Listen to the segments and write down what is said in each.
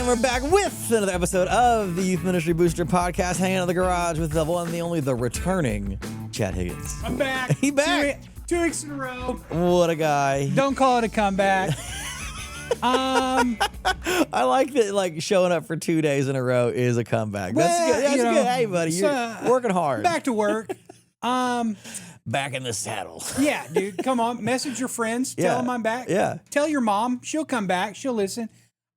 and we're back with another episode of the Youth Ministry Booster Podcast, hanging out in the garage with the one and the only, the returning Chad Higgins. I'm back. He back. 2 weeks in a row. What a guy. Don't call it a comeback. I like that, like, showing up for 2 days in a row is a comeback. That's good. That's good. Hey, buddy, you're working hard. Back to work. Back in the saddle. Yeah, dude, come on. Message your friends. Tell them I'm back. Yeah. Tell your mom. She'll come back. She'll listen.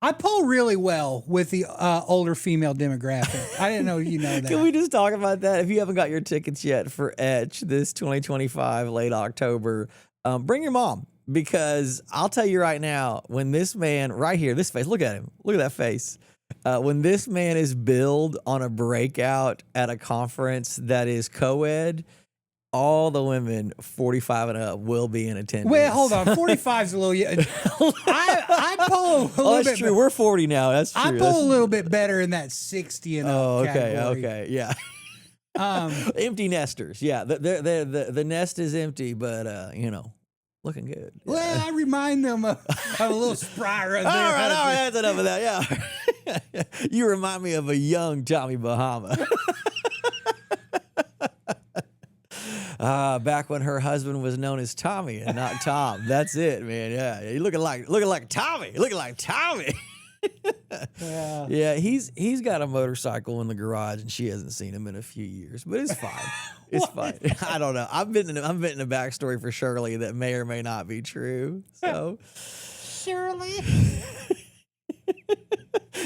I pull really well with the older female demographic. I didn't know you know that. Can we just talk about that? If you haven't got your tickets yet for Etch this 2025, late October, bring your mom. Because I'll tell you right now, when this man right here, this face, look at him. Look at that face. When this man is billed on a breakout at a conference that is co-ed, all the women 45 and up will be in attendance. Well, hold on. 45 is a little... I pull a little that's bit... true. We're 40 now. That's true. I pull a little bit better in that 60 and up category. Okay, yeah. Empty nesters. Yeah, the nest is empty, but, looking good. Yeah. Well, I remind them of a little spry right there. All right, that's enough of that, yeah. You remind me of a young Tommy Bahama. Back when her husband was known as Tommy and not Tom. That's it, man. Yeah, you looking like Tommy. Looking like Tommy. Yeah, he's got a motorcycle in the garage, and she hasn't seen him in a few years. But it's fine. It's fine. I don't know. I'm venting a backstory for Shirley that may or may not be true. So, Shirley.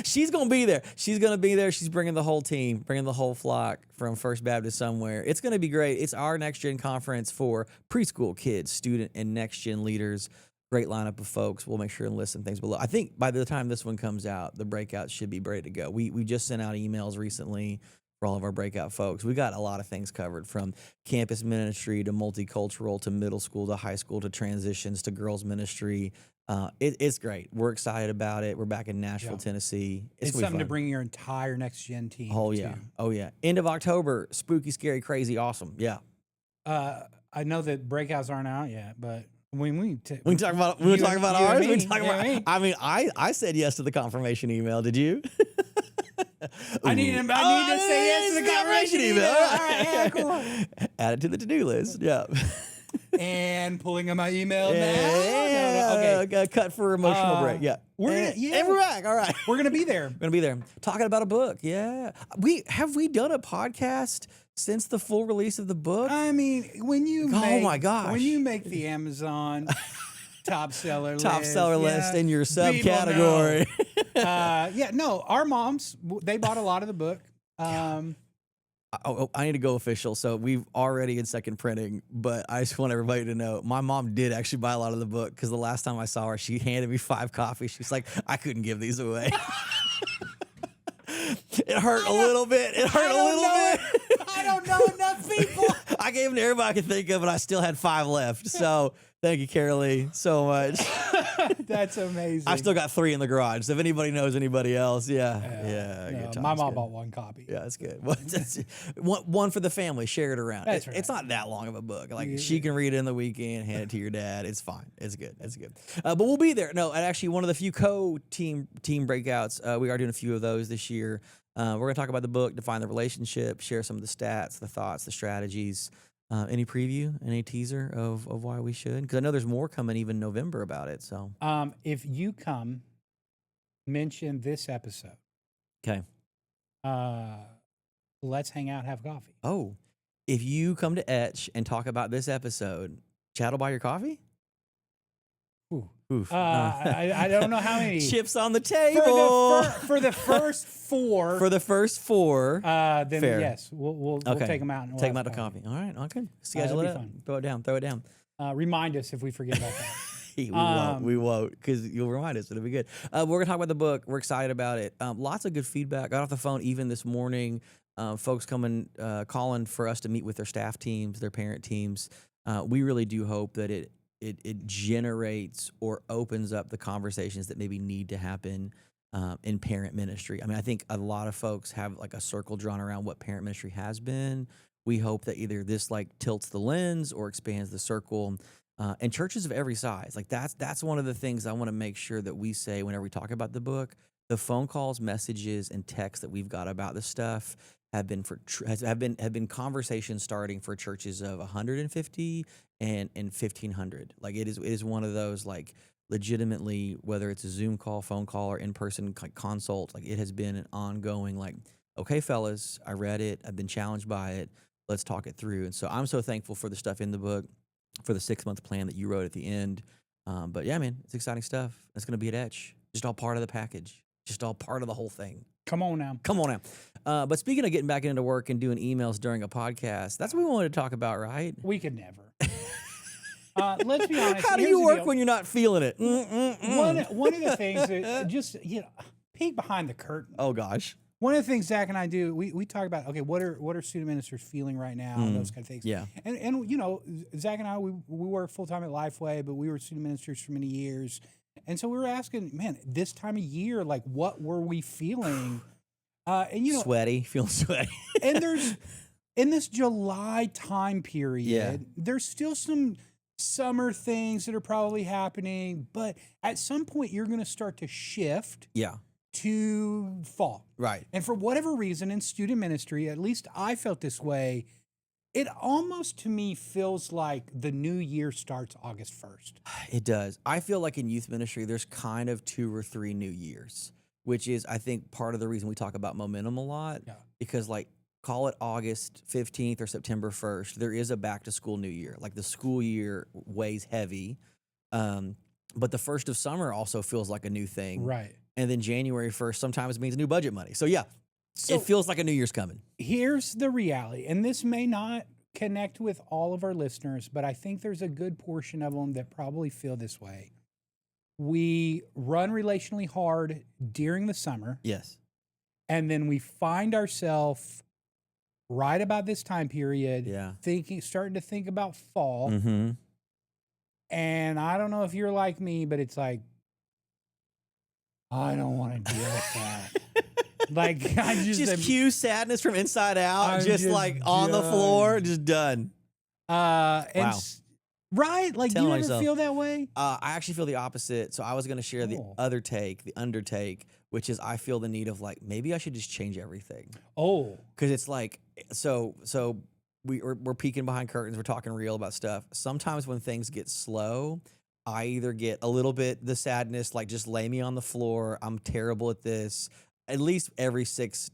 She's going to be there. She's going to be there. She's bringing the whole team, bringing the whole flock from First Baptist somewhere. It's going to be great. It's our Next Gen conference for preschool kids, student, and Next Gen leaders. Great lineup of folks. We'll make sure and list some things below. I think by the time this one comes out, the breakout should be ready to go. We just sent out emails recently for all of our breakout folks. We got a lot of things covered, from campus ministry to multicultural to middle school to high school to transitions to girls ministry. It's great. We're excited about it. We're back in Nashville, Tennessee. It's something to bring your entire Next Gen team. Oh, yeah. To. Oh, yeah. End of October. Spooky, scary, crazy, awesome. Yeah. I know that breakouts aren't out yet, but we talk about ours. I mean, I said yes to the confirmation email. Did you? I need to say yes to the confirmation email. All right, yeah, cool. Add it to the to-do list. Yeah. And pulling on my email now. Yeah. Okay. Cut for emotional break. Yeah. And we're back. All right. We're gonna be there. We're gonna be there talking about a book. Yeah. Have we done a podcast since the full release of the book? I mean, when you my gosh, when you make the Amazon top seller list in your subcategory. Our moms, they bought a lot of the book. I need to go official. So we've already in second printing, but I just want everybody to know my mom did actually buy a lot of the book, because the last time I saw her, she handed me 5 copies. She's like, I couldn't give these away. It hurt a little bit. I don't know enough people. I gave them to everybody I could think of, and I still had 5 left. So thank you, Carolee, so much. That's amazing. I've still got 3 in the garage. So if anybody knows anybody else, my mom bought 1 copy. Yeah, that's good. One for the family. Share it around. That's right. It's not that long of a book. Like, she can read it in the weekend, hand it to your dad. It's fine. It's good. It's good. But we'll be there. No, and actually, one of the few team breakouts. We are doing a few of those this year. We're going to talk about the book, define the relationship, share some of the stats, the thoughts, the strategies. Any preview, any teaser of why we should? Because I know there's more coming even November about it. So, if you come, mention this episode. Okay. Let's hang out, have coffee. Oh, if you come to Etch and talk about this episode, Chad will buy your coffee? Oof. I don't know how many. Chips on the table. For the first 4. For the first 4. Then fair. Yes, we'll take them out. And take them out to coffee. All right. Okay. Schedule it. Throw it down. Remind us if we forget about that. We won't, because you'll remind us. It'll be good. We're going to talk about the book. We're excited about it. Lots of good feedback. Got off the phone even this morning. Folks calling for us to meet with their staff teams, their parent teams. We really do hope that it generates or opens up the conversations that maybe need to happen in parent ministry. I mean, I think a lot of folks have like a circle drawn around what parent ministry has been. We hope that either this like tilts the lens or expands the circle. And churches of every size, like that's one of the things I want to make sure that we say whenever we talk about the book. the phone calls, messages, and texts that we've got about this stuff have been have been conversations starting for churches of 150 and 1,500. Like it is one of those like legitimately, whether it's a Zoom call, phone call, or in person consult. Like it has been an ongoing like, okay, fellas, I read it, I've been challenged by it. Let's talk it through. And so I'm so thankful for the stuff in the book, for the 6-month plan that you wrote at the end. But yeah, man, it's exciting stuff. It's going to be at Etch. Just all part of the package. Just all part of the whole thing. Come on now. Come on now. But speaking of getting back into work and doing emails during a podcast, that's what we wanted to talk about, right? We could never. Let's be honest. How do Here's you the work deal. when you're not feeling it? One of the things that just, peek behind the curtain. Oh, gosh. One of the things Zach and I do, we talk about, okay, what are student ministers feeling right now, and those kind of things. Yeah. And Zach and I, we work full-time at Lifeway, but we were student ministers for many years. And so we were asking, man, this time of year, like, what were we feeling? And sweaty, feeling sweaty. and there's, in this July time period, there's still some summer things that are probably happening, but at some point you're going to start to shift. Yeah. To fall. Right. And for whatever reason in student ministry, at least I felt this way, it almost to me feels like the new year starts August 1st. It does. I feel like in youth ministry, there's kind of 2 or 3 new years, which is, I think, part of the reason we talk about momentum a lot. Yeah. Because, like, call it August 15th or September 1st, there is a back to school new year. Like, the school year weighs heavy. But the first of summer also feels like a new thing. Right. And then January 1st sometimes means new budget money. So, yeah, it feels like a new year's coming. Here's the reality, and this may not connect with all of our listeners, but I think there's a good portion of them that probably feel this way. We run relationally hard during the summer. Yes. And then we find ourselves right about this time period starting to think about fall. Mm-hmm. And I don't know if you're like me, but it's like, I don't want to deal with that. Like, I just cue sadness from inside out, I'm just like on the floor, just done. Right? Like, do you ever myself. feel that way? I actually feel the opposite. So I was going to share the other take, the undertake, which is I feel the need of like, maybe I should just change everything. Oh. Because it's like, so we're peeking behind curtains. We're talking real about stuff. Sometimes when things get slow, I either get a little bit the sadness, like just lay me on the floor. I'm terrible at this. At least every six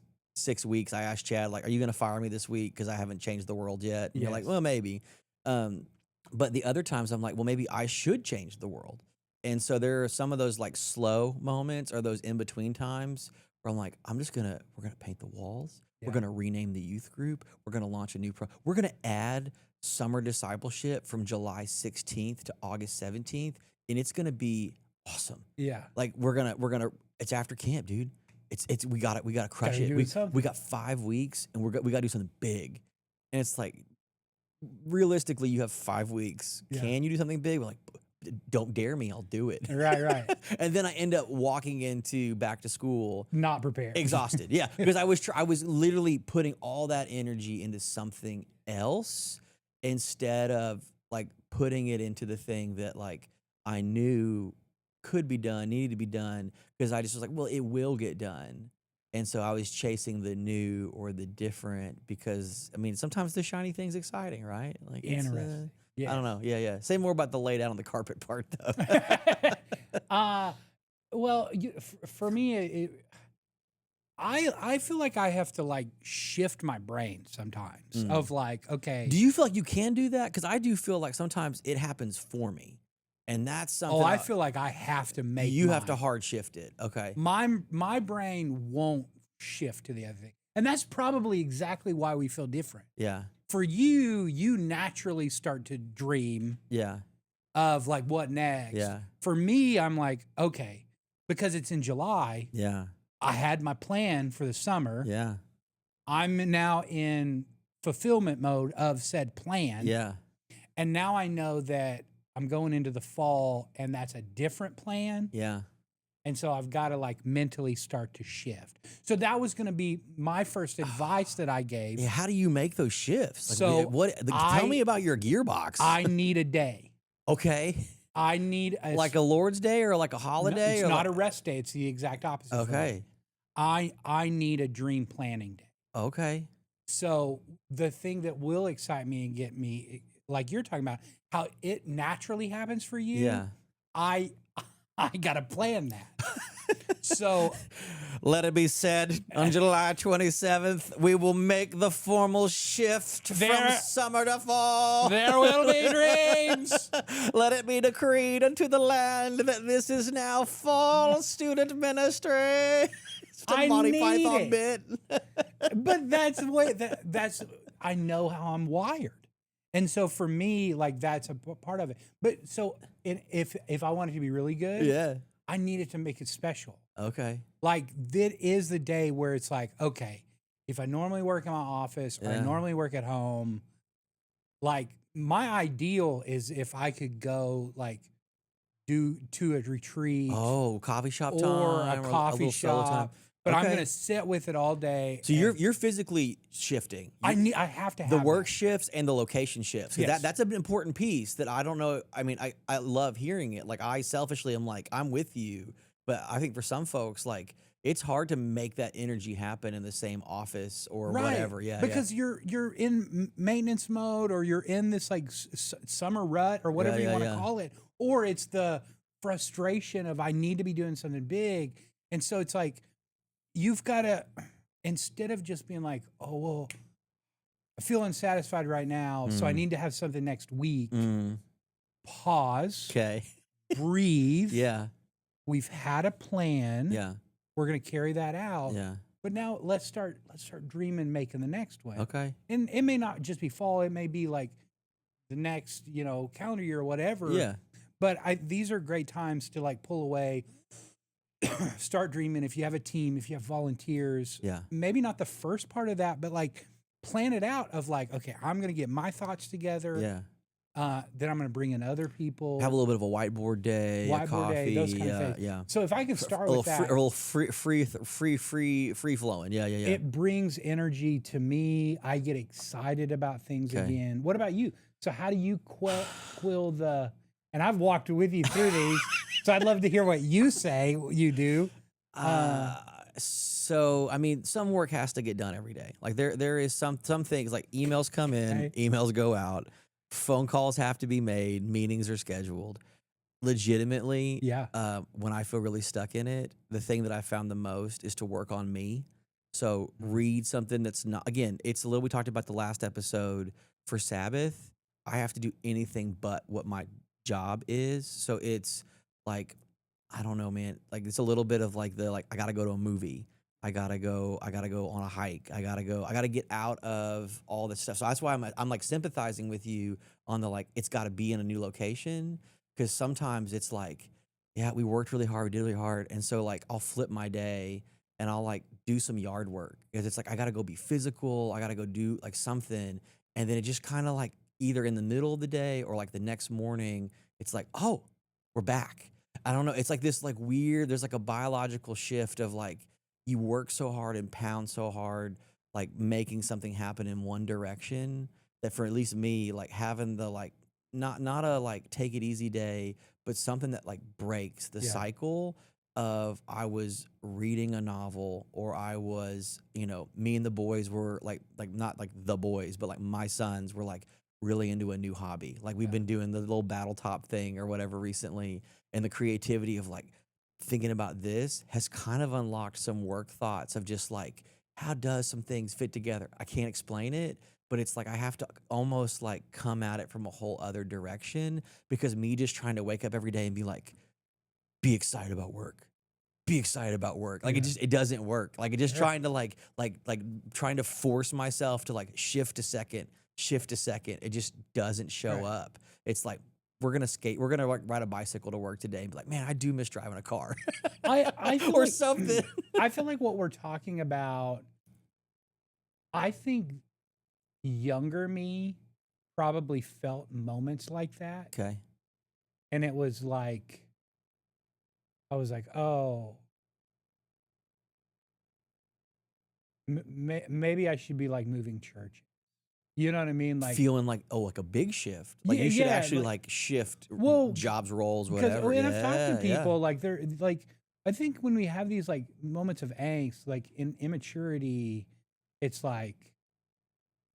weeks, I ask Chad, like, are you going to fire me this week? Because I haven't changed the world yet. And you're like, well, maybe. But the other times I'm like, well, maybe I should change the world. And so there are some of those like slow moments or those in between times where I'm like, we're going to paint the walls. Yeah. We're going to rename the youth group. We're going to launch a new we're going to add summer discipleship from July 16th to August 17th. And it's going to be awesome. Yeah. Like it's after camp, dude. We got to crush it. We got 5 weeks and we got to do something big. And it's like, realistically, you have 5 weeks. Yeah. Can you do something big? We're like, don't dare me, I'll do it. Right. And then I end up walking into back to school not prepared, exhausted. Yeah, because I was literally putting all that energy into something else instead of like putting it into the thing that like I knew could be done, needed to be done, because I just was like, well, it will get done. And so I was chasing the new or the different because, I mean, sometimes the shiny thing's exciting, right? Like interesting. I don't know. Yeah. Say more about the laid out on the carpet part, though. Well, for me, I feel like I have to like shift my brain sometimes of like, okay. Do you feel like you can do that? Because I do feel like sometimes it happens for me. And that's something. I feel like I have to make you have to hard shift it. Okay. My brain won't shift to the other thing. And that's probably exactly why we feel different. Yeah. For you naturally start to dream of like what next. Yeah. For me, I'm like, okay, because it's in July. Yeah. I had my plan for the summer. Yeah. I'm now in fulfillment mode of said plan. Yeah. And now I know that I'm going into the fall and that's a different plan. Yeah. And so I've got to like mentally start to shift. So that was going to be my first advice that I gave. Yeah, how do you make those shifts? Like, so tell me about your gearbox. I need a day. Okay. I need Like a Lord's Day or like a no, holiday? it's Or not like, a rest day. It's the exact opposite for me. okay. I need a dream planning day. Okay. So the thing that will excite me and get me, like you're talking about, how it naturally happens for you, Yeah. I I gotta plan that. So Let it be said on July 27th, we will make the formal shift from There- summer to fall. there will be dreams. Let it be decreed unto the land that this is now fall student ministry. It's a I Monty need Python it. bit. But that's the way that's I know how I'm wired. And so for me, like that's a part of it. But so if I want it to be really good, Yeah. I need it to make it special. Okay. Like that is the day where it's like, okay, if I normally work in my office or I Yeah. normally work at home, like my ideal is if I could go like do to a retreat Oh, coffee shop time or a or coffee little solo time. shop, but I'm Okay. gonna sit with it all day. So you're physically shifting. I have to have the work that. shifts and the location shifts. 'Cause Yes. that's an important piece that I don't know. I mean, I love hearing it. Like I selfishly am like, I'm with you. But I think for some folks, like it's hard to make that energy happen in the same office or whatever. Yeah. because you're in maintenance mode or you're in this like summer rut or whatever you yeah, want to yeah. call it, or it's the frustration of I need to be doing something big, and so it's like you've got to, instead of just being like, oh well, I feel unsatisfied right now, so I need to have something next week. Pause, Okay. breathe. Yeah. We've had a plan. Yeah. We're gonna carry that out. Yeah. But now let's start dreaming, making the next one. Okay. And it may not just be fall, it may be like the next, calendar year or whatever. Yeah. But these are great times to like pull away, start dreaming. If you have a team, if you have volunteers, Yeah. maybe not the first part of that, but like plan it out of like, okay, I'm gonna get my thoughts together. Yeah. Then I'm gonna bring in other people. Have a little bit of a whiteboard day, a Whiteboard coffee, day, those kind of things. yeah. So if I can start A with little that, a little free flowing. Yeah. Yeah. Yeah. it brings energy to me. I get excited about things Okay. again. What about you? So how do you quill the? And I've walked with you through these, so I'd love to hear what you say. You do. So I mean, some work has to get done every day. Like there is some things like emails come in, Okay. emails go out, phone calls have to be made, meetings are scheduled. Legitimately, Yeah. when I feel really stuck in it, the thing that I found the most is to work on me. So read something that's not, again, it's a little, we talked about the last episode for Sabbath. I have to do anything but what my job is. So it's like, I don't know, man. Like it's a little bit of like I gotta go to a movie. I gotta go on a hike. I gotta get out of all this stuff. So that's why I'm like sympathizing with you on the like, it's gotta be in a new location. Cause sometimes it's like, yeah, we worked really hard, we did really hard. And so like I'll flip my day and I'll like do some yard work. Cause it's like I gotta go be physical, I gotta go do like something. And then it just kind of like either in the middle of the day or like the next morning, it's like, oh, we're back. I don't know. It's like this like weird, there's like a biological shift of like you work so hard and pound so hard, like making something happen in one direction that for at least me, like having the like not a like take it easy day, but something that like breaks the Yeah. cycle of I was reading a novel or I was, me and the boys were like not like the boys, but like my sons were like really into a new hobby. Like we've been doing the little battle top thing or whatever recently. And the creativity of like thinking about this has kind of unlocked some work thoughts of just like, how does some things fit together? I can't explain it, but it's like I have to almost like come at it from a whole other direction because me just trying to wake up every day and be like, be excited about work. Be excited about work. Like it doesn't work. Like it just trying to like trying to force myself to like shift a second. It just doesn't show up. It's like we're gonna skate. We're gonna like ride a bicycle to work today and be like, man, I do miss driving a car I feel or like, something. I feel like what we're talking about, I think younger me probably felt moments like that. Okay. And it was like, I was like, oh, maybe I should be like moving church. You know what I mean? Like, feeling like, oh, like a big shift. Like yeah, you should yeah, actually like shift well, jobs, roles, because whatever. and I've talked to Yeah, yeah. people like they're like I think when we have these like moments of angst, like in immaturity, it's like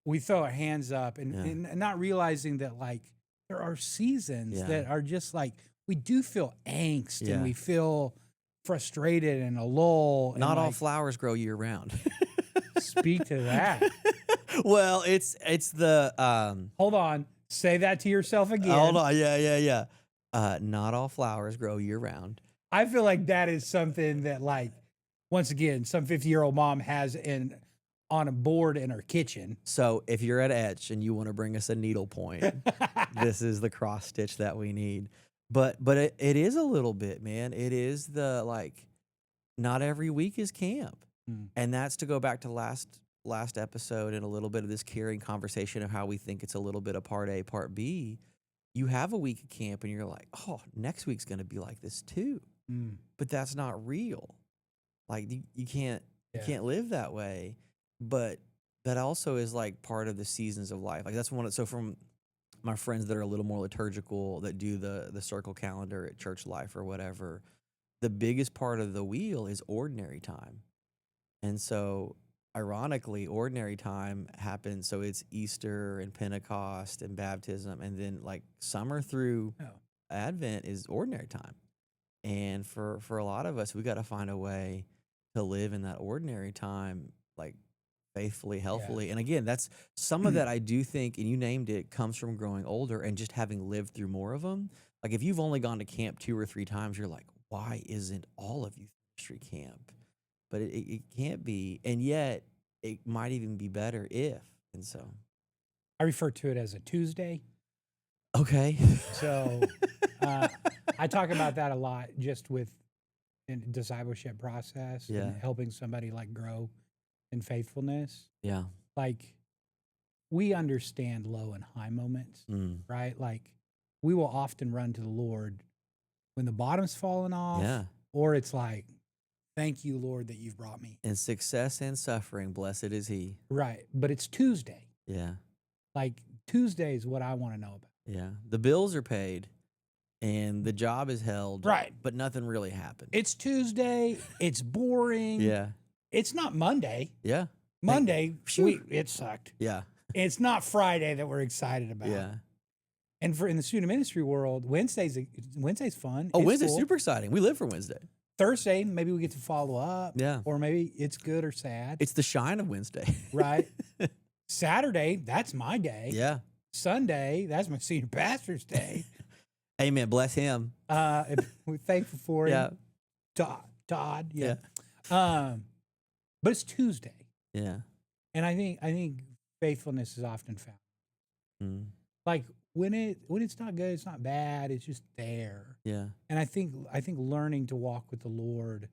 we throw our hands up Yeah. and not realizing that like there are seasons Yeah. that are just like we do feel angst Yeah. and we feel frustrated and a lull. Not and all like, flowers grow year round. speak to that. Well, it's the Hold on. Say that to yourself again. hold on, yeah. Not all flowers grow year round. I feel like that is something that, like, once again, some 50-year-old mom has on a board in her kitchen. So if you're at Etch and you want to bring us a needle point, this is the cross stitch that we need. But it is a little bit, man. It is the like, not every week is camp. And that's to go back to last episode and a little bit of this carrying conversation of how we think it's a little bit of part A, part B. You have a week of camp and you're like, oh, next week's going to be like this too. But that's not real. Like you can't live that way. But that also is like part of the seasons of life. Like that's so from my friends that are a little more liturgical that do the circle calendar at church life or whatever, the biggest part of the wheel is ordinary time. And so ironically, ordinary time happens. So it's Easter and Pentecost and baptism. And then like summer through Advent is ordinary time. And for a lot of us, we got to find a way to live in that ordinary time, like faithfully, healthfully. And again, that's some of that I do think, and you named it, comes from growing older and just having lived through more of them. Like if you've only gone to camp 2 or 3 times, you're like, why isn't all of you ministry camp? But it can't be. And yet it might even be better if. And so I refer to it as a Tuesday. Okay. So I talk about that a lot just with in discipleship process and helping somebody like grow in faithfulness. Yeah. Like we understand low and high moments, right? Like we will often run to the Lord when the bottom's falling off, or it's like, thank you, Lord, that you've brought me. In success and suffering, blessed is he. Right. But it's Tuesday. Yeah. Like Tuesday is what I want to know about. Yeah. The bills are paid and the job is held. Right. But nothing really happened. It's Tuesday. It's boring. Yeah. It's not Monday. Yeah. Monday, it sucked. Yeah. It's not Friday that we're excited about. Yeah. And in the student ministry world, Wednesday's fun. Oh, It's Wednesday's cool. super exciting. We live for Wednesday. Thursday, maybe we get to follow up. Yeah. Or maybe it's good or sad. It's the shine of Wednesday. Right. Saturday, that's my day. Yeah. Sunday, that's my senior pastor's day. Amen. Bless him. We're thankful for him. Yeah. Todd. Yeah. But it's Tuesday. Yeah. And I think faithfulness is often found. Like when it's not good, it's not bad, it's just there. Yeah. And I think learning to walk with the Lord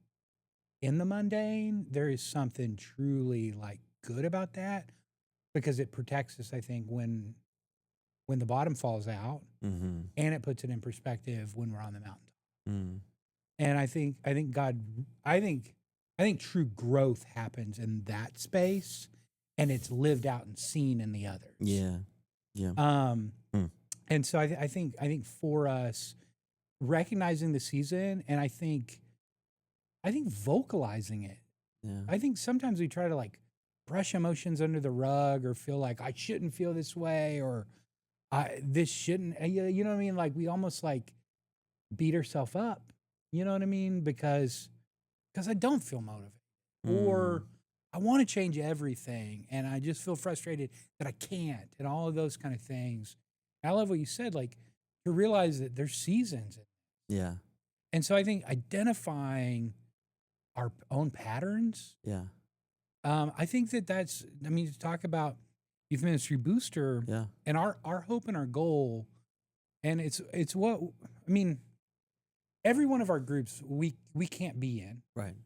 in the mundane, there is something truly like good about that because it protects us, I think, when the bottom falls out, and it puts it in perspective when we're on the mountain. And I think true growth happens in that space, and it's lived out and seen in the others. Yeah. Yeah. And so I think for us, recognizing the season, and I think vocalizing it. Yeah. I think sometimes we try to like brush emotions under the rug or feel like I shouldn't feel this way or this shouldn't. You know what I mean? Like we almost like beat ourselves up. You know what I mean? Because I don't feel motivated or I want to change everything and I just feel frustrated that I can't and all of those kind of things. And I love what you said, like to realize that there's seasons. Yeah. And so I think identifying our own patterns. Yeah. I think to talk about Youth Ministry Booster and our hope and our goal, and it's what, I mean, every one of our groups we can't be in. Right.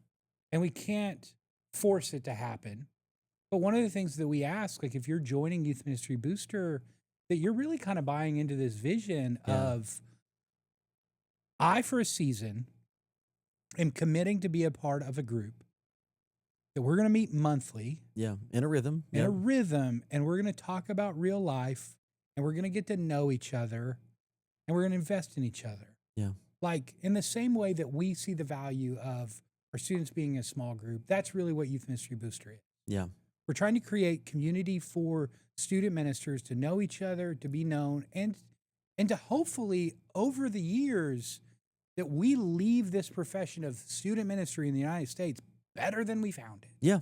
And we can't force it to happen. But one of the things that we ask, like if you're joining Youth Ministry Booster, that you're really kind of buying into this vision of I, for a season, am committing to be a part of a group that we're going to meet monthly Yeah. In a rhythm. in Yeah. a rhythm, and we're going to talk about real life, and we're going to get to know each other, and we're going to invest in each other. Yeah. Like in the same way that we see the value of our students being a small group, that's really what Youth Ministry Booster is. Yeah. We're trying to create community for student ministers to know each other, to be known, and to hopefully over the years that we leave this profession of student ministry in the United States better than we found it. Yeah.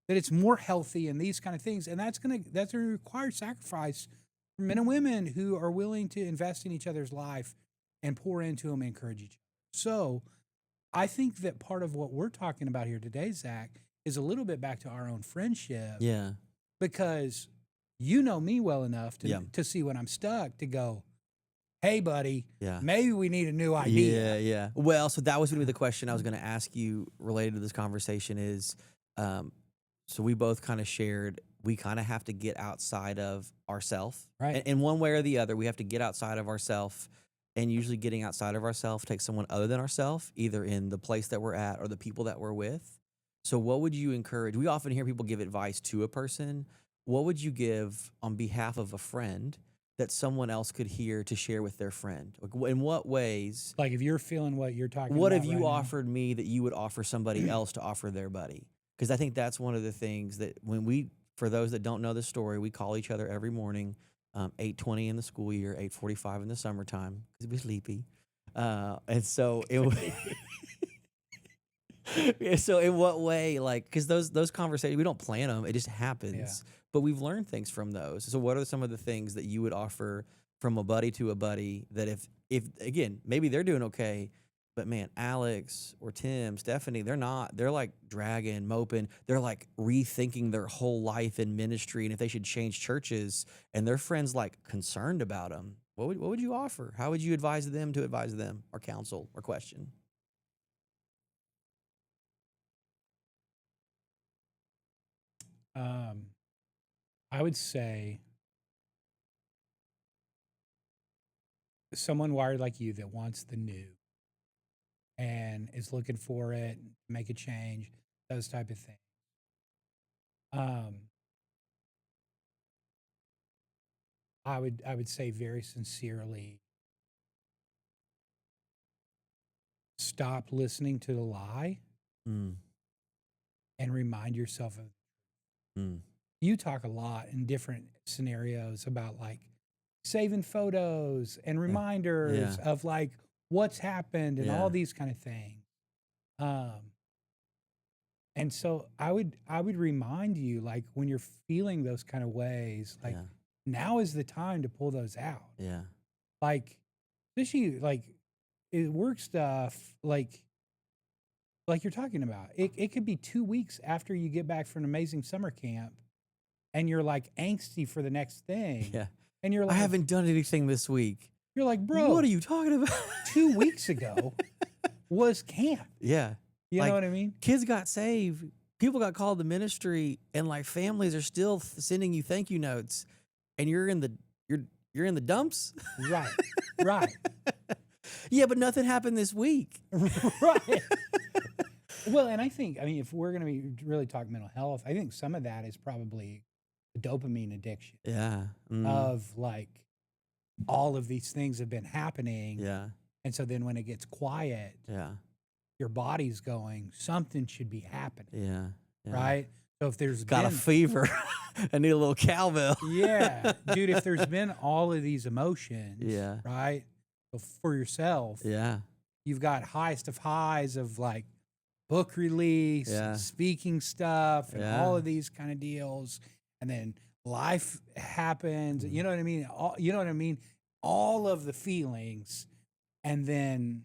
That it's more healthy and these kind of things. And that's gonna require sacrifice from men and women who are willing to invest in each other's life and pour into them and encourage each other. So I think that part of what we're talking about here today, Zach, is a little bit back to our own friendship. Yeah. Because you know me well enough to see when I'm stuck to go, hey, buddy, Yeah. maybe we need a new idea. Yeah, yeah. Well, so that was going to be the question I was going to ask you related to this conversation is, so we both kind of shared, we kind of have to get outside of ourself. Right. In one way or the other, we have to get outside of ourself, and usually getting outside of ourself takes someone other than ourself, either in the place that we're at or the people that we're with. So what would you encourage? We often hear people give advice to a person. What would you give on behalf of a friend that someone else could hear to share with their friend? Like, in what ways? Like if you're feeling what you're talking What about have you right now. offered me that you would offer somebody else to offer their buddy? Because I think that's one of the things that for those that don't know the story, we call each other every morning, 8:20 in the school year, 8:45 in the summertime because we're sleepy. And so so in what way, like, because those conversations, we don't plan them, it just happens. Yeah. But we've learned things from those. So what are some of the things that you would offer from a buddy to a buddy that if again, maybe they're doing okay, but man, Alex or Tim, Stephanie, they're not. They're like dragging, moping. They're like rethinking their whole life in ministry and if they should change churches, and their friends like concerned about them. What would you offer? How would you advise them to advise them, or counsel, or question? I would say someone wired like you that wants the new and is looking for it, make a change, those type of things. I would say very sincerely, stop listening to the lie Mm, and remind yourself of. mm, You talk a lot in different scenarios about like saving photos and reminders Yeah. of like what's happened and Yeah. all these kind of things. Um, and so I would remind you, like when you're feeling those kind of ways, like Yeah. now is the time to pull those out. Yeah. Like especially like work stuff, like you're talking about. It could be 2 weeks after you get back from an amazing summer camp and you're like angsty for the next thing. Yeah. And you're I like, haven't done anything this week. you're like, bro, What are you talking about? 2 weeks ago was camp. Yeah. You Like, know what I mean? Kids got saved. People got called to ministry, and like families are still sending you thank you notes, and you're in the dumps. Right. Right. Yeah, but nothing happened this week. Right. Well, and I think, I mean, if we're going to be really talking mental health, I think some of that is probably the dopamine addiction Yeah. Mm. of like all of these things have been happening. Yeah. And so then when it gets quiet, Yeah. your body's going, something should be happening. Yeah. Yeah. Right. So if there's Got a been, fever. I need a little cowbell. yeah, dude, if there's been all of these emotions, Yeah. right, so for yourself, Yeah. you've got highest of highs of like book release, Yeah. speaking stuff, and Yeah. all of these kind of deals, and then life happens. You know what I mean? You know what I mean? All of the feelings, and then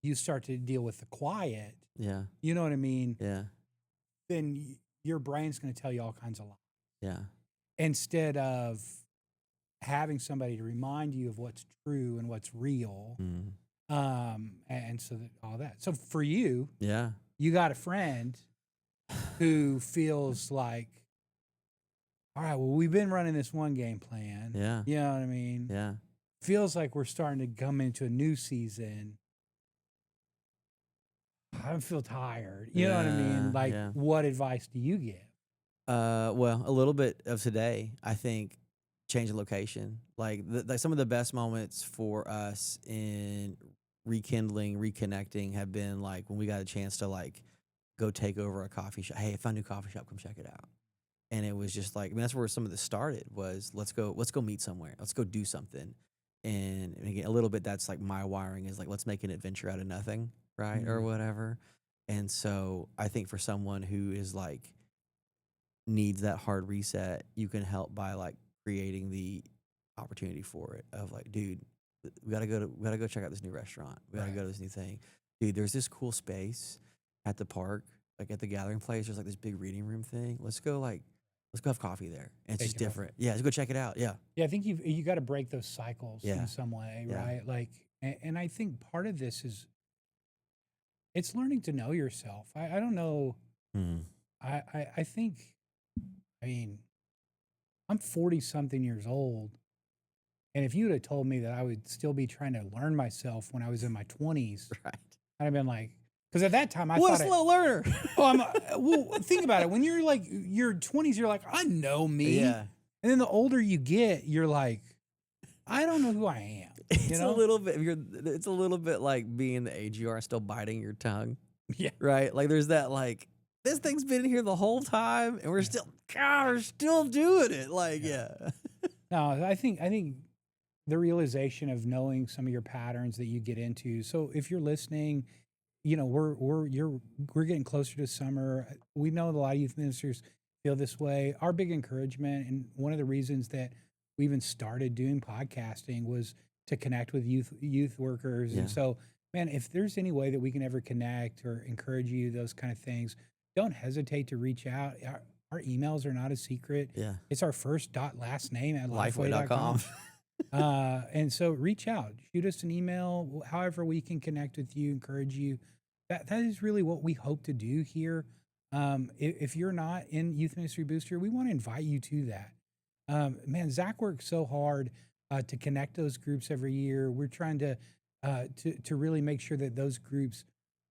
you start to deal with the quiet. Yeah. You know what I mean? Yeah. Then your brain's going to tell you all kinds of lies Yeah. instead of having somebody to remind you of what's true and what's real. Mm. And so that all that. So for you, Yeah. you got a friend who feels like, all right, well, we've been running this one game plan. Yeah. You know what I mean? Yeah. Feels like we're starting to come into a new season. I feel tired. You know what I mean? Like, Yeah. what advice do you give? Well, a little bit of today, I think, change the location. Like some of the best moments for us in rekindling, reconnecting have been like when we got a chance to like go take over a coffee shop. Hey, I found a new coffee shop. Come check it out. And it was just like, I mean, that's where some of this started was let's go meet somewhere. Let's go do something. And again, a little bit that's like my wiring is like, let's make an adventure out of nothing, right? Or Mm. whatever. And so I think for someone who is like, needs that hard reset, you can help by like creating the opportunity for it of like, dude, we gotta go check out this new restaurant. We gotta Right. go to this new thing. Dude, there's this cool space at the park, like at the gathering place. There's like this big reading room thing. Let's go have coffee there. And it's Take just it off. different. Yeah, let's go check it out. Yeah. Yeah, I think you got to break those cycles Yeah. in some way, Yeah. right? Like, and I think part of this is it's learning to know yourself. I don't know. Mm. I think, I mean, I'm 40 something years old. And if you would have told me that I would still be trying to learn myself when I was in my 20s, Right. I'd have been like, because at that time I What a thought, slow learner. well, think about it. When you're like your 20s, you're like, I know me. Yeah. And then the older you get, you're like, I don't know who I am. It's a little bit it's a little bit like being the age you are still biting your tongue. Yeah. Right? Like there's that like this thing's been here the whole time and we're still doing it. Like, yeah. No, I think the realization of knowing some of your patterns that you get into. So if you're listening, you know, we're getting closer to summer. We know a lot of youth ministers feel this way. Our big encouragement, and one of the reasons that we even started doing podcasting was to connect with youth workers. Yeah. And so, man, if there's any way that we can ever connect or encourage you, those kind of things, don't hesitate to reach out. Our emails are not a secret. Yeah. It's our first last name at Lifeway.com. and so reach out, shoot us an email, however we can connect with you, encourage you. That is really what we hope to do here. If you're not in Youth Ministry Booster, we want to invite you to that. Man, Zach works so hard to connect those groups every year. We're trying to really make sure that those groups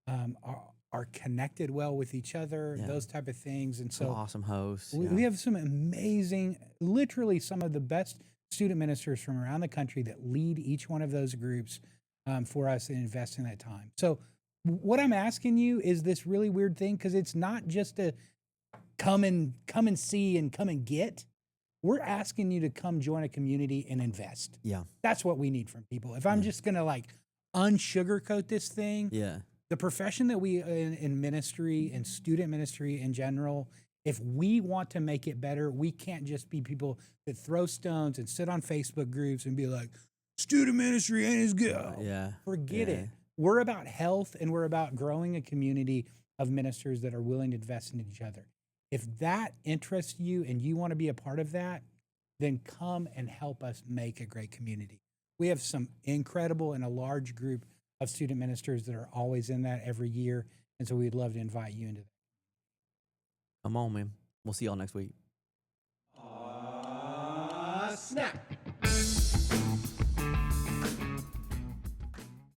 are connected well with each other, Yeah. those type of things. And Some so awesome hosts. we have some amazing, literally some of the best student ministers from around the country that lead each one of those groups for us and invest in that time. So what I'm asking you is this really weird thing, because it's not just a come and see and come and get. We're asking you to come join a community and invest. Yeah. That's what we need from people. If I'm just going to like unsugarcoat this thing, Yeah. the profession that we in ministry and student ministry in general, if we want to make it better, we can't just be people that throw stones and sit on Facebook groups and be like, student ministry ain't as good. Yeah. Forget Yeah. it. We're about health, and we're about growing a community of ministers that are willing to invest in each other. If that interests you and you want to be a part of that, then come and help us make a great community. We have some incredible and a large group of student ministers that are always in that every year. And so we'd love to invite you into that. Come on, man. We'll see y'all next week. Snap.